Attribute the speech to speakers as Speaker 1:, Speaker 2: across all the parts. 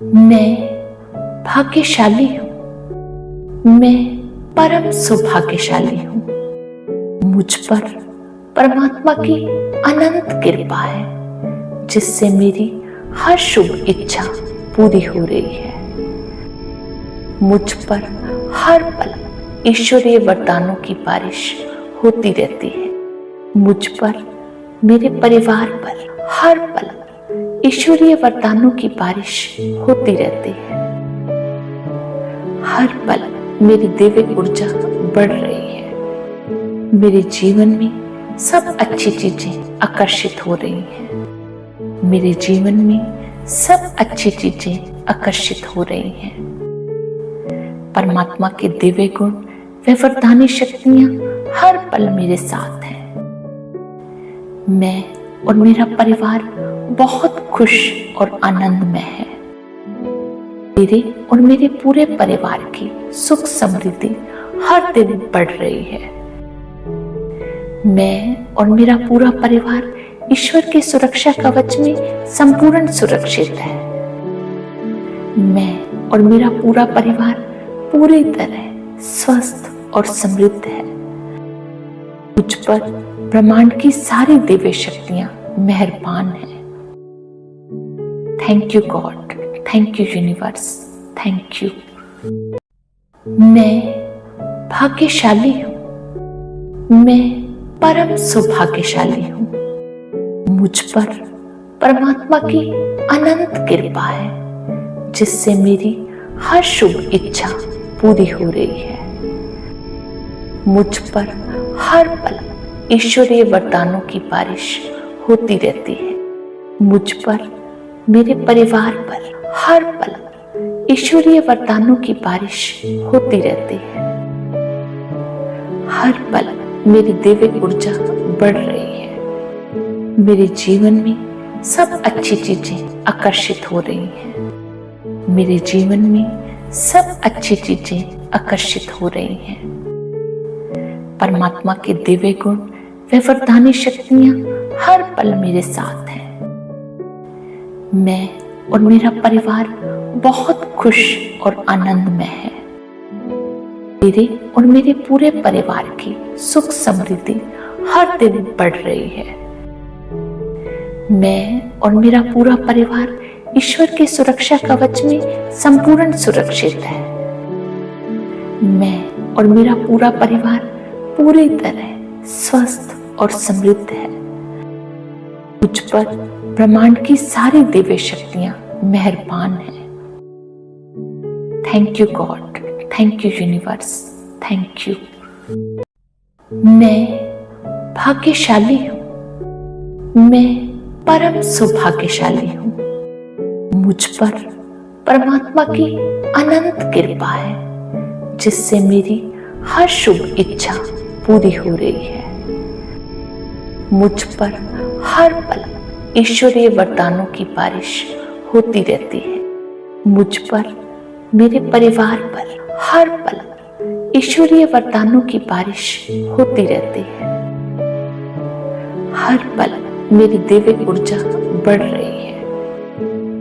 Speaker 1: मैं भाग्यशाली हूँ। मैं परम सौभाग्यशाली हूँ। मुझ पर परमात्मा की अनंत कृपा है, जिससे मेरी हर शुभ इच्छा पूरी हो रही है। मुझ पर हर पल ईश्वरीय वरदानों की बारिश होती रहती है। मुझ पर, मेरे परिवार पर हर पल ईश्वरीय वरदानों की बारिश होती रहती है। हर पल मेरी दैवी ऊर्जा बढ़ रही है। मेरे जीवन में सब अच्छी चीजें आकर्षित हो रही हैं। मेरे जीवन में सब अच्छी चीजें आकर्षित हो रही हैं। परमात्मा के दिव्य गुण व वरदानी शक्तियां हर पल मेरे साथ हैं। मैं और मेरा परिवार बहुत खुश और आनंदमय है। मेरे और मेरे पूरे परिवार की सुख समृद्धि हर दिन बढ़ रही है। मैं और मेरा पूरा परिवार ईश्वर के सुरक्षा कवच में संपूर्ण सुरक्षित है। मैं और मेरा पूरा परिवार पूरी तरह स्वस्थ और समृद्ध है। मुझ पर ब्रह्मांड की सारी दिव्य शक्तियां मेहरबान हैं। Thank you God, thank you universe, thank you. मैं भाग्यशाली हूँ। मैं परम सौभाग्यशाली हूँ। मुझ पर परमात्मा की अनंत कृपा है, जिससे मेरी हर शुभ इच्छा पूरी हो रही है। मुझ पर हर पल ईश्वरीय वरदानों की बारिश होती रहती है। मुझ पर, मेरे परिवार पर हर पल ईश्वरीय वरदानों की बारिश होती रहती है। हर पल मेरी दैवी ऊर्जा बढ़ रही है। मेरे जीवन में सब अच्छी चीजें आकर्षित हो रही हैं। मेरे जीवन में सब अच्छी चीजें आकर्षित हो रही हैं। परमात्मा के दिव्य गुण व वरदानी शक्तियां हर पल मेरे साथ हैं। मैं और मेरा परिवार बहुत खुश और आनंदमय है। मेरे और मेरे पूरे परिवार की सुख समृद्धि हर दिन बढ़ रही है। मैं और मेरा पूरा परिवार ईश्वर के सुरक्षा कवच में संपूर्ण सुरक्षित है। मैं और मेरा पूरा परिवार पूरी तरह स्वस्थ और समृद्ध है। मुझ पर ब्रह्मांड की सारी दिव्य शक्तियां मेहरबान हैं। Thank you God, thank you universe, thank you. मैं भाग्यशाली हूँ। मैं परम सौभाग्यशाली हूँ। मुझ पर परमात्मा की अनंत कृपा है, जिससे मेरी हर शुभ इच्छा पूरी हो रही है। मुझ पर हर पल ईश्वरीय वरदानों की बारिश होती रहती है। मुझ पर, मेरे परिवार पर हर पल ईश्वरीय वरदानों की बारिश होती रहती है। हर पल मेरी दिव्य ऊर्जा बढ़ रही है।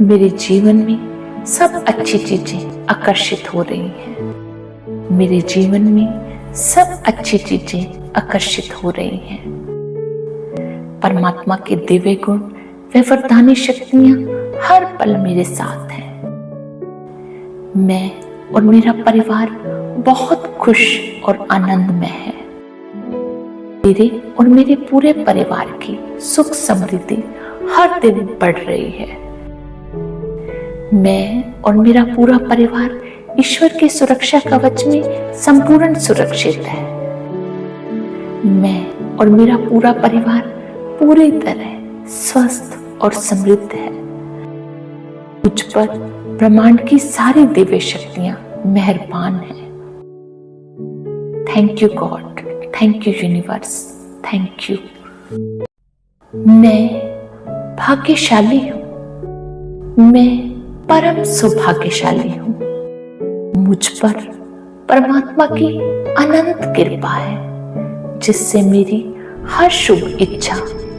Speaker 1: मेरे जीवन में सब अच्छी चीजें आकर्षित हो रही हैं। मेरे जीवन में सब अच्छी चीजें आकर्षित हो रही हैं। परमात्मा के दिव्य गुण व वरदानी शक्तियां हर पल मेरे साथ हैं। मैं और मेरा परिवार बहुत खुश और आनंदमय है। मेरे और मेरे पूरे परिवार की सुख समृद्धि हर दिन बढ़ रही है। मैं और मेरा पूरा परिवार ईश्वर के सुरक्षा कवच में संपूर्ण सुरक्षित है। मैं और मेरा पूरा परिवार पूरी तरह स्वस्थ और समृद्ध है। मुझ पर ब्रह्मांड की सारी दिव्य शक्तियां मेहरबान हैं। Thank you God, thank you universe, thank you. मैं भाग्यशाली हूँ। मैं परम सौभाग्यशाली हूँ। मुझ पर परमात्मा की अनंत कृपा है, जिससे मेरी हर शुभ इच्छा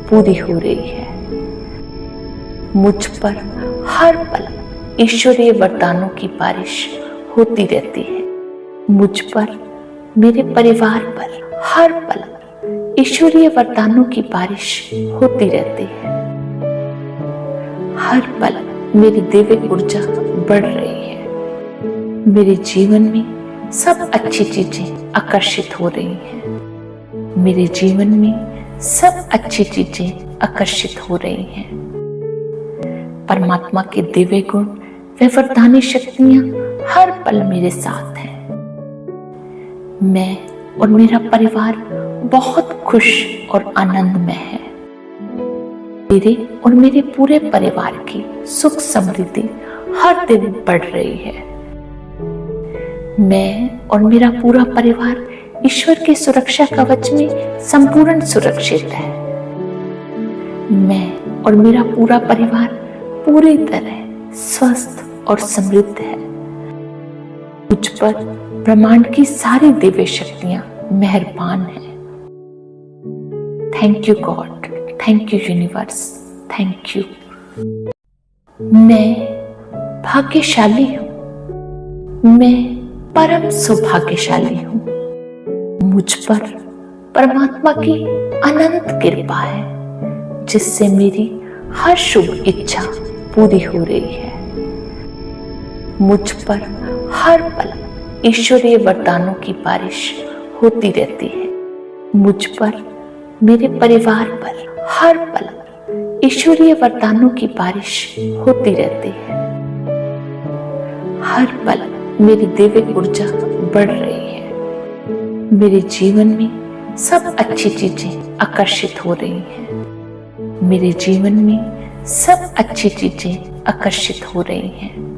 Speaker 1: पूरी हो रही है। मुझ पर हर पल ईश्वरीय वरदानों की बारिश होती रहती है। मुझ पर, मेरे परिवार पर हर पल ईश्वरीय वरदानों की बारिश होती रहती है। हर पल मेरी दैविक ऊर्जा बढ़ रही है। मेरे जीवन में सब अच्छी चीजें आकर्षित हो रही हैं। मेरे जीवन में सब अच्छी चीजें आकर्षित हो रही हैं। परमात्मा के दिव्य गुण व वरदानी शक्तियां हर पल मेरे साथ हैं। मैं और मेरा परिवार बहुत खुश और आनंदमय है। मेरे और मेरे पूरे परिवार की सुख समृद्धि हर दिन बढ़ रही है। मैं और मेरा पूरा परिवार ईश्वर के सुरक्षा कवच में संपूर्ण सुरक्षित है। मैं और मेरा पूरा परिवार पूरी तरह स्वस्थ और समृद्ध है। मुझ पर ब्रह्मांड की सारी दिव्य शक्तियां मेहरबान हैं। Thank you God, thank you universe, thank you. मैं भाग्यशाली हूं। मैं परम सौभाग्यशाली हूं। मुझ पर परमात्मा की अनंत कृपा है, जिससे मेरी हर शुभ इच्छा पूरी हो रही है। मुझ पर हर पल ईश्वरीय वरदानों की बारिश होती रहती है। मुझ पर, मेरे परिवार पर हर पल ईश्वरीय वरदानों की बारिश होती रहती है। हर पल मेरी दैविक ऊर्जा बढ़ रही है। मेरे जीवन में सब अच्छी चीजें आकर्षित हो रही हैं। मेरे जीवन में सब अच्छी चीजें आकर्षित हो रही हैं।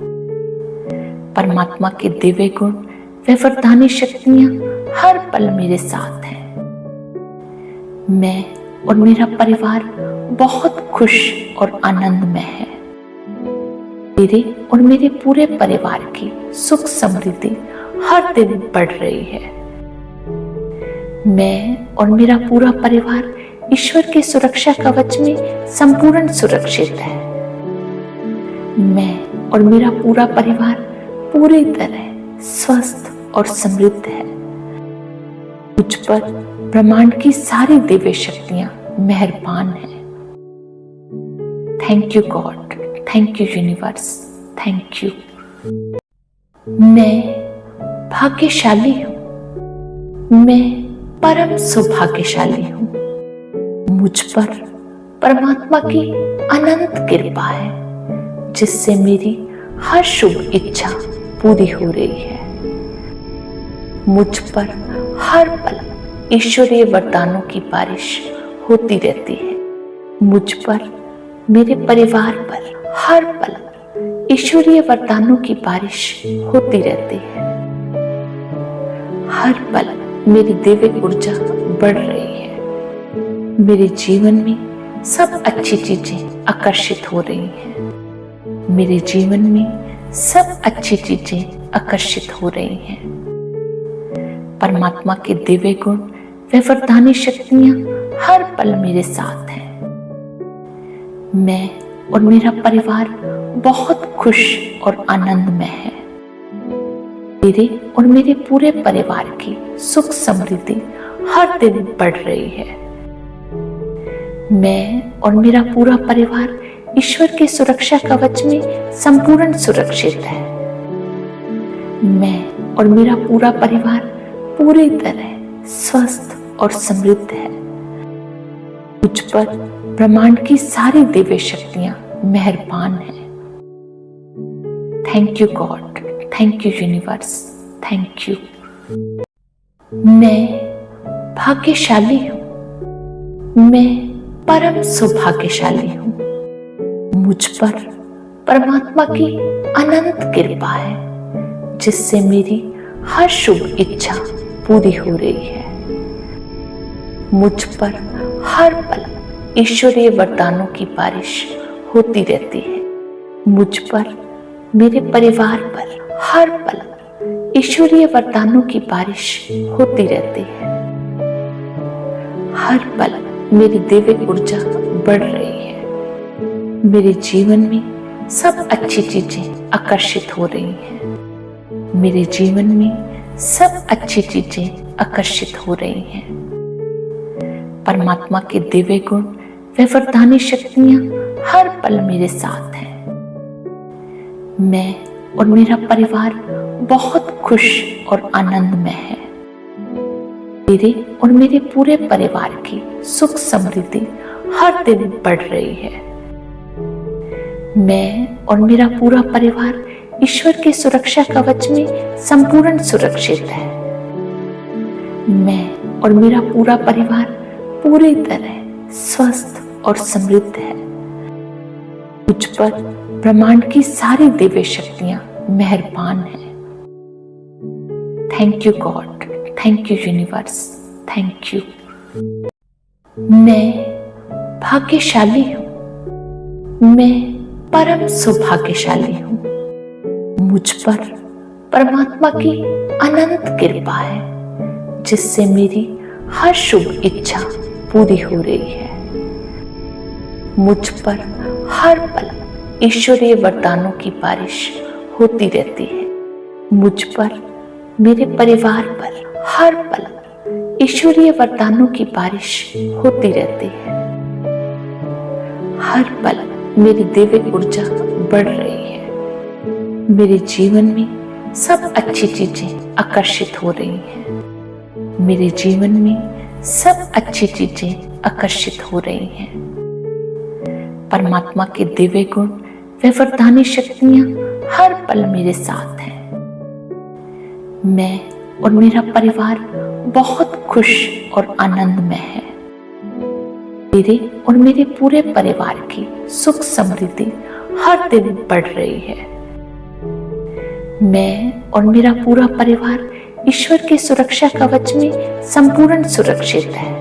Speaker 1: परमात्मा के दिव्य गुण व वरदानी शक्तियां हर पल मेरे साथ हैं। मैं और मेरा परिवार बहुत खुश और आनंदमय है। मेरे और मेरे पूरे परिवार की सुख समृद्धि हर दिन बढ़ रही है। मैं और मेरा पूरा परिवार ईश्वर के सुरक्षा कवच में संपूर्ण सुरक्षित है। मैं और मेरा पूरा परिवार पूरी तरह स्वस्थ और समृद्ध है। मुझ पर ब्रह्मांड की सारी दिव्य शक्तियां मेहरबान हैं। Thank you God, thank you universe, thank you. मैं भाग्यशाली हूं। मैं परम सौभाग्यशाली हूं। मुझ पर परमात्मा की अनंत कृपा है, जिससे मेरी हर शुभ इच्छा पूरी हो रही है। मुझ पर हर पल ईश्वरीय वरदानों की बारिश होती रहती है। मुझ पर, मेरे परिवार पर हर पल ईश्वरीय वरदानों की बारिश होती रहती है। हर पल मेरी दैविक ऊर्जा बढ़ रही है। मेरे जीवन में सब अच्छी चीजें आकर्षित हो रही हैं। मेरे जीवन में सब अच्छी चीजें आकर्षित हो रही हैं। परमात्मा के दिव्य गुण व वरदानी शक्तियां हर पल मेरे साथ हैं। मैं और मेरा परिवार बहुत खुश और आनंदमय है। मेरे और मेरे पूरे परिवार की सुख समृद्धि हर दिन बढ़ रही है। मैं और मेरा पूरा परिवार ईश्वर के सुरक्षा कवच में संपूर्ण सुरक्षित है। मैं और मेरा पूरा परिवार पूरी तरह स्वस्थ और समृद्ध है। मुझ पर ब्रह्मांड की सारी दिव्य शक्तियां मेहरबान हैं। Thank you God, thank you universe, thank you. मैं भाग्यशाली हूं। मैं परम सौभाग्यशाली हूं। मुझ पर परमात्मा की अनंत कृपा है, जिससे मेरी हर शुभ इच्छा पूरी हो रही है। मुझ पर हर पल ईश्वरीय वरदानों की बारिश होती रहती है। मुझ पर, मेरे परिवार पर हर पल ईश्वरीय वरदानों की बारिश होती रहती है। हर पल मेरी दैविक ऊर्जा बढ़ रही है। मेरे जीवन में सब अच्छी चीजें आकर्षित हो रही हैं। मेरे जीवन में सब अच्छी चीजें आकर्षित हो रही हैं। परमात्मा के दिव्य गुण व वरदानी शक्तियां हर पल मेरे साथ हैं। मैं और मेरा परिवार बहुत खुश और आनंदमय है। मेरे और मेरे पूरे परिवार की सुख समृद्धि हर दिन बढ़ रही है। मैं और मेरा पूरा परिवार ईश्वर के सुरक्षा कवच में संपूर्ण सुरक्षित है। मैं और मेरा पूरा परिवार पूरी तरह स्वस्थ और समृद्ध है। मुझ पर ब्रह्मांड की सारी दिव्य शक्तियां मेहरबान हैं। Thank you God, thank you universe, thank you. मैं भाग्यशाली हूं। मैं परम सौभाग्यशाली हूं। मुझ पर परमात्मा की अनंत कृपा है, जिससे मेरी हर शुभ इच्छा पूरी हो रही है। मुझ पर हर पल ईश्वरीय वरदानों की बारिश होती रहती है। मुझ पर, मेरे परिवार पर हर पल ईश्वरीय वरदानों की बारिश होती रहती है। हर पल मेरी दिव्य ऊर्जा बढ़ रही है। मेरे जीवन में सब अच्छी चीजें आकर्षित हो रही हैं। मेरे जीवन में सब अच्छी चीजें आकर्षित हो रही हैं। परमात्मा के दिव्य गुण व वरदानी शक्तियां हर पल मेरे साथ हैं। मैं और मेरा परिवार बहुत खुश और आनंदमय है। मेरे और मेरे पूरे परिवार की सुख समृद्धि हर दिन बढ़ रही है। मैं और मेरा पूरा परिवार ईश्वर के सुरक्षा कवच में संपूर्ण सुरक्षित है।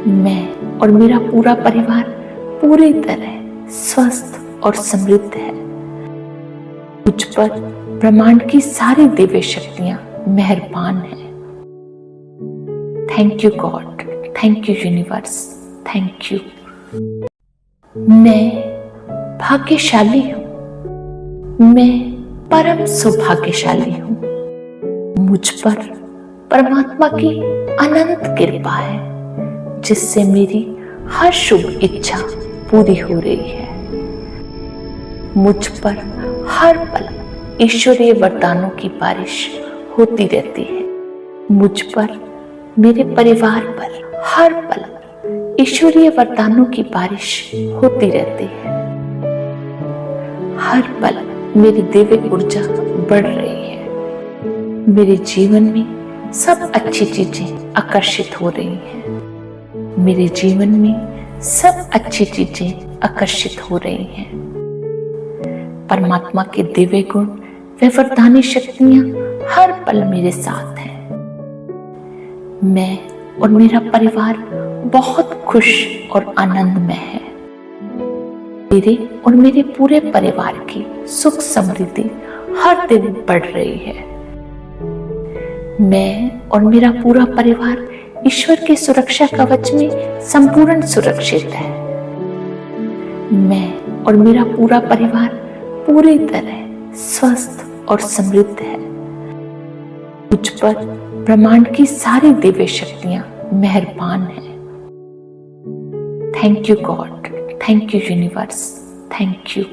Speaker 1: मैं और मेरा पूरा परिवार पूरी तरह स्वस्थ और समृद्ध है। मुझ पर ब्रह्मांड की सारी दिव्य शक्तियां मेहरबान हैं। Thank you God, thank you universe, thank you. मैं भाग्यशाली हूं। मैं परम सौभाग्यशाली हूं। मुझ पर परमात्मा की अनंत कृपा है, जिससे मेरी हर शुभ इच्छा पूरी हो रही है। मुझ पर हर पल ईश्वरीय वरदानों की बारिश होती रहती है। मुझ पर, मेरे परिवार पर हर पल ईश्वरीय वरदानों की बारिश होती रहती है। हर पल मेरी दिव्य ऊर्जा बढ़ रही है। मेरे जीवन में सब अच्छी चीजें आकर्षित हो रही हैं। मेरे जीवन में सब अच्छी चीजें आकर्षित हो रही हैं। परमात्मा के दिव्य गुण व वरदानी शक्तियां हर पल मेरे साथ हैं। मैं और मेरा परिवार बहुत खुश और आनंदमय है। मेरे और मेरे पूरे परिवार की सुख समृद्धि हर दिन बढ़ रही है। मैं और मेरा पूरा परिवार ईश्वर के सुरक्षा कवच में संपूर्ण सुरक्षित है। मैं और मेरा पूरा परिवार पूरी तरह स्वस्थ और समृद्ध है। मुझ पर ब्रह्मांड की सारी दिव्य शक्तियां मेहरबान हैं। Thank you God, thank you universe, thank you.